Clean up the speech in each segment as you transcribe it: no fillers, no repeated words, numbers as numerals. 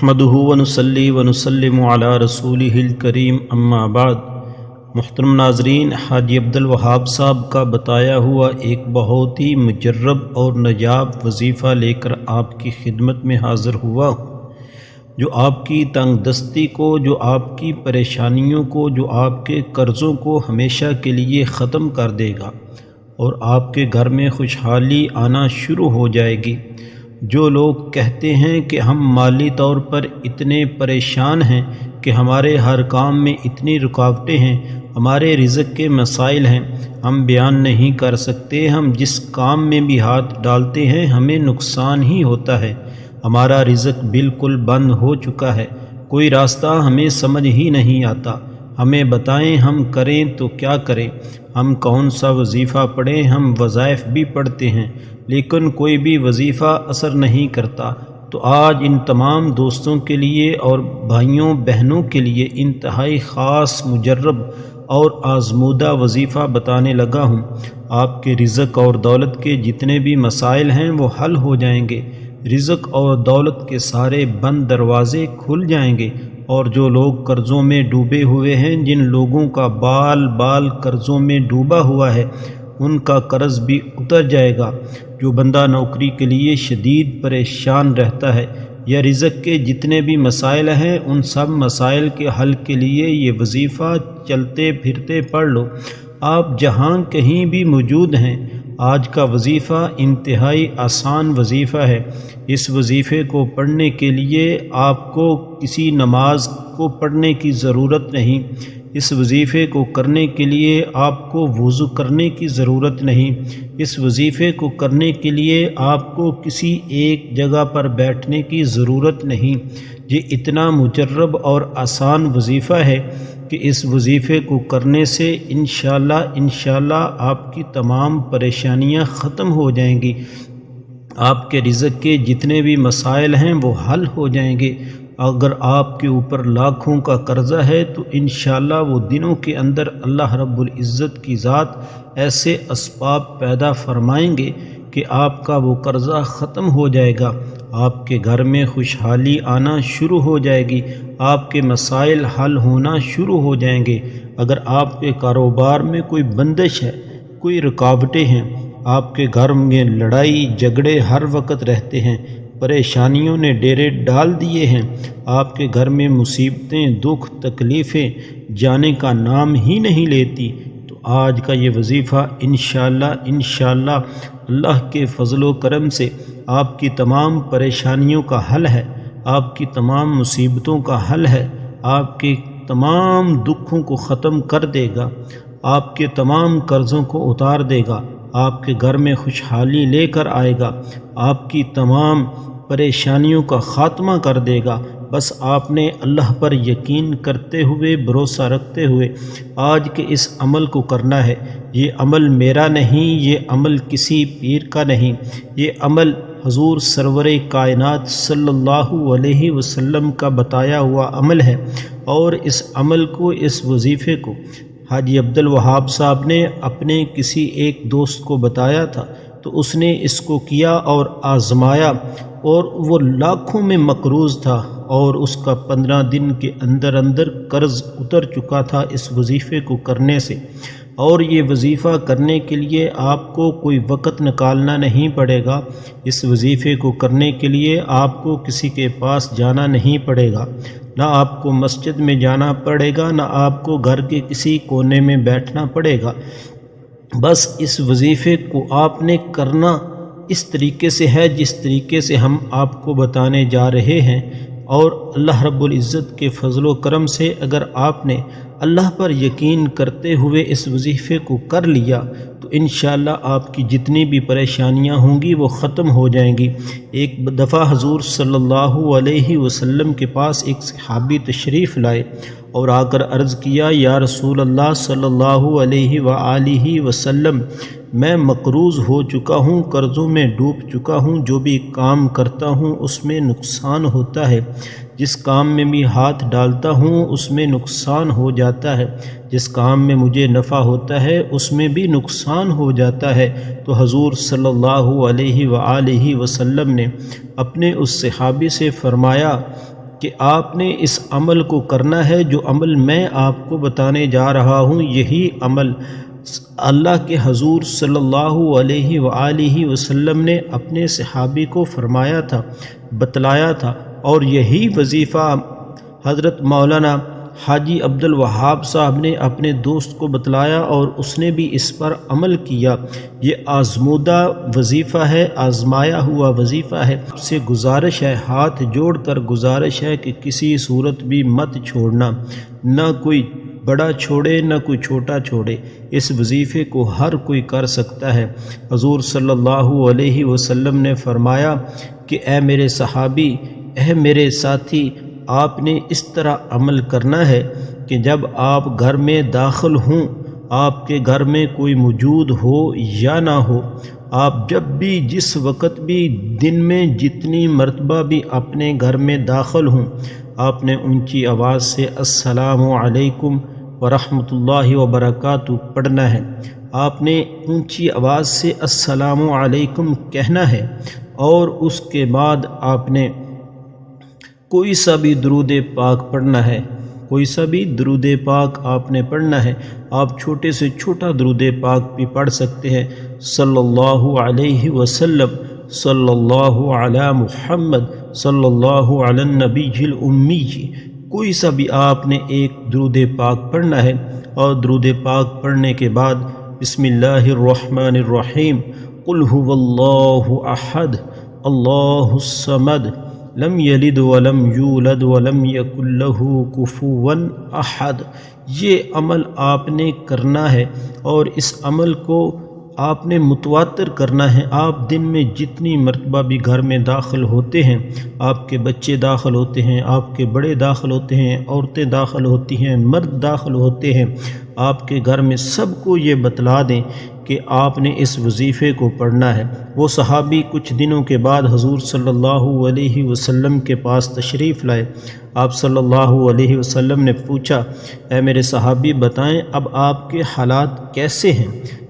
نحمدہ ونصلی ونسلم علی رسولہ الکریم اما بعد۔ محترم ناظرین، حاجی عبدالوہاب صاحب کا بتایا ہوا ایک بہت ہی مجرب اور نجاب وظیفہ لے کر آپ کی خدمت میں حاضر ہوا ہوں، جو آپ کی تنگ دستی کو، جو آپ کی پریشانیوں کو، جو آپ کے قرضوں کو ہمیشہ کے لیے ختم کر دے گا اور آپ کے گھر میں خوشحالی آنا شروع ہو جائے گی۔ جو لوگ کہتے ہیں کہ ہم مالی طور پر اتنے پریشان ہیں کہ ہمارے ہر کام میں اتنی رکاوٹیں ہیں، ہمارے رزق کے مسائل ہیں، ہم بیان نہیں کر سکتے، ہم جس کام میں بھی ہاتھ ڈالتے ہیں ہمیں نقصان ہی ہوتا ہے، ہمارا رزق بالکل بند ہو چکا ہے، کوئی راستہ ہمیں سمجھ ہی نہیں آتا، ہمیں بتائیں ہم کریں تو کیا کریں، ہم کون سا وظیفہ پڑھیں، ہم وظائف بھی پڑھتے ہیں لیکن کوئی بھی وظیفہ اثر نہیں کرتا۔ تو آج ان تمام دوستوں کے لیے اور بھائیوں بہنوں کے لیے انتہائی خاص، مجرب اور آزمودہ وظیفہ بتانے لگا ہوں۔ آپ کے رزق اور دولت کے جتنے بھی مسائل ہیں وہ حل ہو جائیں گے، رزق اور دولت کے سارے بند دروازے کھل جائیں گے، اور جو لوگ قرضوں میں ڈوبے ہوئے ہیں، جن لوگوں کا بال بال قرضوں میں ڈوبا ہوا ہے، ان کا قرض بھی اتر جائے گا۔ جو بندہ نوکری کے لیے شدید پریشان رہتا ہے یا رزق کے جتنے بھی مسائل ہیں، ان سب مسائل کے حل کے لیے یہ وظیفہ چلتے پھرتے پڑھ لو، آپ جہاں کہیں بھی موجود ہیں۔ آج کا وظیفہ انتہائی آسان وظیفہ ہے۔ اس وظیفے کو پڑھنے کے لیے آپ کو کسی نماز کو پڑھنے کی ضرورت نہیں، اس وظیفے کو کرنے کے لیے آپ کو وضو کرنے کی ضرورت نہیں، اس وظیفے کو کرنے کے لیے آپ کو کسی ایک جگہ پر بیٹھنے کی ضرورت نہیں۔ یہ اتنا مجرب اور آسان وظیفہ ہے کہ اس وظیفے کو کرنے سے انشاءاللہ آپ کی تمام پریشانیاں ختم ہو جائیں گی، آپ کے رزق کے جتنے بھی مسائل ہیں وہ حل ہو جائیں گے۔ اگر آپ کے اوپر لاکھوں کا قرضہ ہے تو انشاءاللہ وہ دنوں کے اندر اللہ رب العزت کی ذات ایسے اسباب پیدا فرمائیں گے کہ آپ کا وہ قرضہ ختم ہو جائے گا، آپ کے گھر میں خوشحالی آنا شروع ہو جائے گی، آپ کے مسائل حل ہونا شروع ہو جائیں گے۔ اگر آپ کے کاروبار میں کوئی بندش ہے، کوئی رکاوٹیں ہیں، آپ کے گھر میں لڑائی جھگڑے ہر وقت رہتے ہیں، پریشانیوں نے ڈیرے ڈال دیے ہیں، آپ کے گھر میں مصیبتیں، دکھ، تکلیفیں جانے کا نام ہی نہیں لیتی، تو آج کا یہ وظیفہ انشاءاللہ اللہ کے فضل و کرم سے آپ کی تمام پریشانیوں کا حل ہے، آپ کی تمام مصیبتوں کا حل ہے، آپ کے تمام دکھوں کو ختم کر دے گا، آپ کے تمام قرضوں کو اتار دے گا، آپ کے گھر میں خوشحالی لے کر آئے گا، آپ کی تمام پریشانیوں کا خاتمہ کر دے گا۔ بس آپ نے اللہ پر یقین کرتے ہوئے، بھروسہ رکھتے ہوئے آج کے اس عمل کو کرنا ہے۔ یہ عمل میرا نہیں، یہ عمل کسی پیر کا نہیں، یہ عمل حضور سرور کائنات صلی اللہ علیہ وسلم کا بتایا ہوا عمل ہے، اور اس عمل کو، اس وظیفے کو حاجی عبدالوہاب صاحب نے اپنے کسی ایک دوست کو بتایا تھا، تو اس نے اس کو کیا اور آزمایا، اور وہ لاکھوں میں مقروض تھا، اور اس کا 15 دن کے اندر قرض اتر چکا تھا اس وظیفے کو کرنے سے۔ اور یہ وظیفہ کرنے کے لیے آپ کو کوئی وقت نکالنا نہیں پڑے گا، اس وظیفے کو کرنے کے لیے آپ کو کسی کے پاس جانا نہیں پڑے گا، نہ آپ کو مسجد میں جانا پڑے گا، نہ آپ کو گھر کے کسی کونے میں بیٹھنا پڑے گا۔ بس اس وظیفے کو آپ نے کرنا اس طریقے سے ہے جس طریقے سے ہم آپ کو بتانے جا رہے ہیں، اور اللہ رب العزت کے فضل و کرم سے اگر آپ نے اللہ پر یقین کرتے ہوئے اس وظیفے کو کر لیا تو انشاءاللہ آپ کی جتنی بھی پریشانیاں ہوں گی وہ ختم ہو جائیں گی۔ ایک دفعہ حضور صلی اللہ علیہ وسلم کے پاس ایک صحابی تشریف لائے اور آ کر عرض کیا، یا رسول اللہ صلی اللہ علیہ وآلہ وسلم، میں مقروض ہو چکا ہوں، قرضوں میں ڈوب چکا ہوں، جو بھی کام کرتا ہوں اس میں نقصان ہوتا ہے، جس کام میں بھی ہاتھ ڈالتا ہوں اس میں نقصان ہو جاتا ہے، جس کام میں مجھے نفع ہوتا ہے اس میں بھی نقصان ہو جاتا ہے۔ تو حضور صلی اللہ علیہ وآلہ وسلم نے اپنے اس صحابی سے فرمایا کہ آپ نے اس عمل کو کرنا ہے، جو عمل میں آپ کو بتانے جا رہا ہوں یہی عمل اللہ کے حضور صلی اللہ علیہ وآلہ وسلم نے اپنے صحابی کو فرمایا تھا، بتلایا تھا، اور یہی وظیفہ حضرت مولانا حاجی عبد الوہاب صاحب نے اپنے دوست کو بتلایا اور اس نے بھی اس پر عمل کیا۔ یہ آزمودہ وظیفہ ہے، آزمایا ہوا وظیفہ ہے۔ آپ سے گزارش ہے، ہاتھ جوڑ کر گزارش ہے کہ کسی صورت بھی مت چھوڑنا، نہ کوئی بڑا چھوڑے نہ کوئی چھوٹا چھوڑے۔ اس وظیفے کو ہر کوئی کر سکتا ہے۔ حضور صلی اللہ علیہ وسلم نے فرمایا کہ اے میرے صحابی، اے میرے ساتھی، آپ نے اس طرح عمل کرنا ہے کہ جب آپ گھر میں داخل ہوں، آپ کے گھر میں کوئی موجود ہو یا نہ ہو، آپ جب بھی جس وقت بھی دن میں جتنی مرتبہ بھی اپنے گھر میں داخل ہوں، آپ نے اونچی آواز سے السلام علیکم ورحمۃ اللہ وبرکاتہ پڑھنا ہے۔ آپ نے اونچی آواز سے السلام علیکم کہنا ہے، اور اس کے بعد آپ نے کوئی سا بھی درود پاک پڑھنا ہے، کوئی سا بھی درود پاک آپ نے پڑھنا ہے۔ آپ چھوٹے سے چھوٹا درود پاک بھی پڑھ سکتے ہیں، صلی اللہ علیہ وسلم، صلی اللہ علی محمد، صلی اللہ علی النبی الامی، کوئی سا بھی آپ نے ایک درود پاک پڑھنا ہے۔ اور درود پاک پڑھنے کے بعد بسم اللہ الرحمن الرحیم، قل هو اللہ احد اللہ الصمد لم یلد ولم یولد ولم یکن لہ کفوا احد، یہ عمل آپ نے کرنا ہے، اور اس عمل کو آپ نے متواتر کرنا ہے۔ آپ دن میں جتنی مرتبہ بھی گھر میں داخل ہوتے ہیں، آپ کے بچے داخل ہوتے ہیں، آپ کے بڑے داخل ہوتے ہیں، عورتیں داخل ہوتی ہیں، مرد داخل ہوتے ہیں، آپ کے گھر میں سب کو یہ بتلا دیں کہ آپ نے اس وظیفے کو پڑھنا ہے۔ وہ صحابی کچھ دنوں کے بعد حضور صلی اللہ علیہ وسلم کے پاس تشریف لائے۔ آپ صلی اللہ علیہ وسلم نے پوچھا، اے میرے صحابی بتائیں اب آپ کے حالات کیسے ہیں؟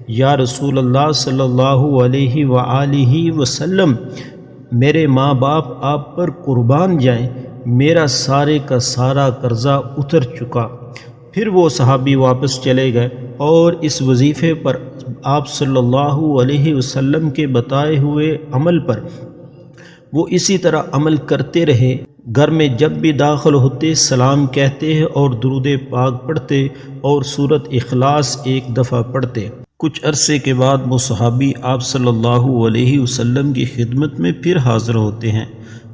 یا رسول اللہ صلی اللہ علیہ وآلہ وسلم، میرے ماں باپ آپ پر قربان جائیں، میرا سارے کا سارا قرضہ اتر چکا۔ پھر وہ صحابی واپس چلے گئے، اور اس وظیفے پر آپ صلی اللہ علیہ وسلم کے بتائے ہوئے عمل پر وہ اسی طرح عمل کرتے رہے۔ گھر میں جب بھی داخل ہوتے سلام کہتے اور درود پاک پڑھتے، اور سورۃ اخلاص ایک دفعہ پڑھتے۔ کچھ عرصے کے بعد وہ صحابی آپ صلی اللہ علیہ وسلم کی خدمت میں پھر حاضر ہوتے ہیں،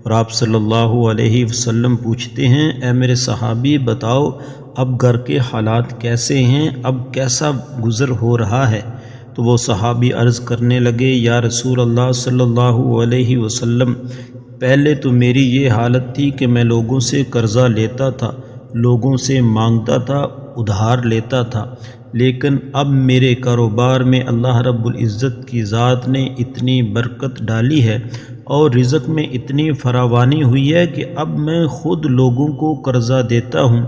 اور آپ صلی اللہ علیہ وسلم پوچھتے ہیں، اے میرے صحابی بتاؤ اب گھر کے حالات کیسے ہیں، اب کیسا گزر ہو رہا ہے؟ تو وہ صحابی عرض کرنے لگے، یا رسول اللہ صلی اللہ علیہ وسلم، پہلے تو میری یہ حالت تھی کہ میں لوگوں سے قرضہ لیتا تھا، لوگوں سے مانگتا تھا، ادھار لیتا تھا، لیکن اب میرے کاروبار میں اللہ رب العزت کی ذات نے اتنی برکت ڈالی ہے، اور رزق میں اتنی فراوانی ہوئی ہے کہ اب میں خود لوگوں کو قرضہ دیتا ہوں،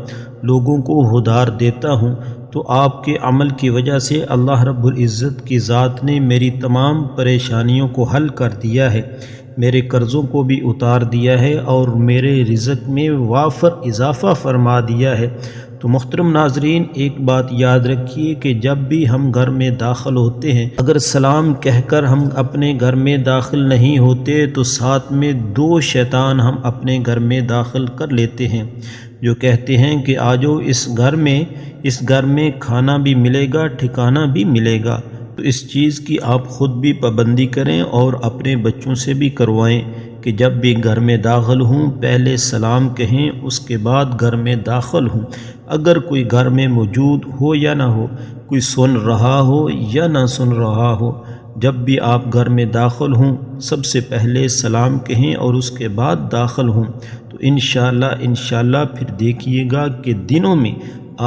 لوگوں کو ادھار دیتا ہوں۔ تو آپ کے عمل کی وجہ سے اللہ رب العزت کی ذات نے میری تمام پریشانیوں کو حل کر دیا ہے، میرے قرضوں کو بھی اتار دیا ہے، اور میرے رزق میں وافر اضافہ فرما دیا ہے۔ تو محترم ناظرین، ایک بات یاد رکھیے کہ جب بھی ہم گھر میں داخل ہوتے ہیں، اگر سلام کہہ کر ہم اپنے گھر میں داخل نہیں ہوتے تو ساتھ میں 2 شیطان ہم اپنے گھر میں داخل کر لیتے ہیں، جو کہتے ہیں کہ آجو اس گھر میں کھانا بھی ملے گا، ٹھکانہ بھی ملے گا۔ تو اس چیز کی آپ خود بھی پابندی کریں، اور اپنے بچوں سے بھی کروائیں کہ جب بھی گھر میں داخل ہوں پہلے سلام کہیں، اس کے بعد گھر میں داخل ہوں۔ اگر کوئی گھر میں موجود ہو یا نہ ہو، کوئی سن رہا ہو یا نہ سن رہا ہو، جب بھی آپ گھر میں داخل ہوں سب سے پہلے سلام کہیں اور اس کے بعد داخل ہوں، تو انشاءاللہ پھر دیکھیے گا کہ دنوں میں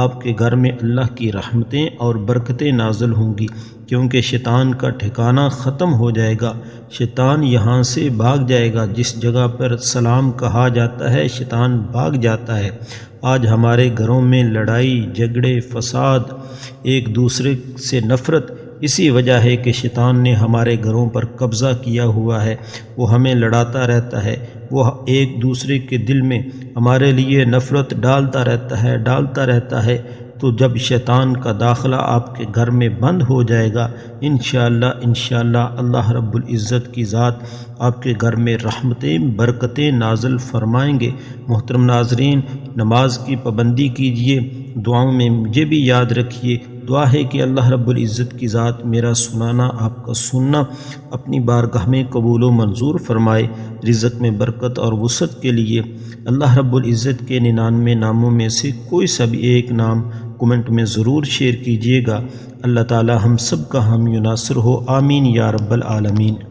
آپ کے گھر میں اللہ کی رحمتیں اور برکتیں نازل ہوں گی، کیونکہ شیطان کا ٹھکانہ ختم ہو جائے گا، شیطان یہاں سے بھاگ جائے گا۔ جس جگہ پر سلام کہا جاتا ہے شیطان بھاگ جاتا ہے۔ آج ہمارے گھروں میں لڑائی جھگڑے فساد، ایک دوسرے سے نفرت، اسی وجہ ہے کہ شیطان نے ہمارے گھروں پر قبضہ کیا ہوا ہے، وہ ہمیں لڑاتا رہتا ہے، وہ ایک دوسرے کے دل میں ہمارے لیے نفرت ڈالتا رہتا ہے تو جب شیطان کا داخلہ آپ کے گھر میں بند ہو جائے گا، انشاءاللہ اللہ رب العزت کی ذات آپ کے گھر میں رحمتیں برکتیں نازل فرمائیں گے۔ محترم ناظرین، نماز کی پابندی کیجیے، دعاؤں میں مجھے بھی یاد رکھیے۔ دعا ہے کہ اللہ رب العزت کی ذات میرا سنانا آپ کا سننا اپنی بارگاہ میں قبول و منظور فرمائے۔ رزق میں برکت اور وسعت کے لیے اللہ رب العزت کے 99 ناموں میں سے کوئی سا بھی ایک نام کمنٹ میں ضرور شیئر کیجیے گا۔ اللہ تعالی ہم سب کا حامی و ناصر ہو، آمین یا رب العالمین۔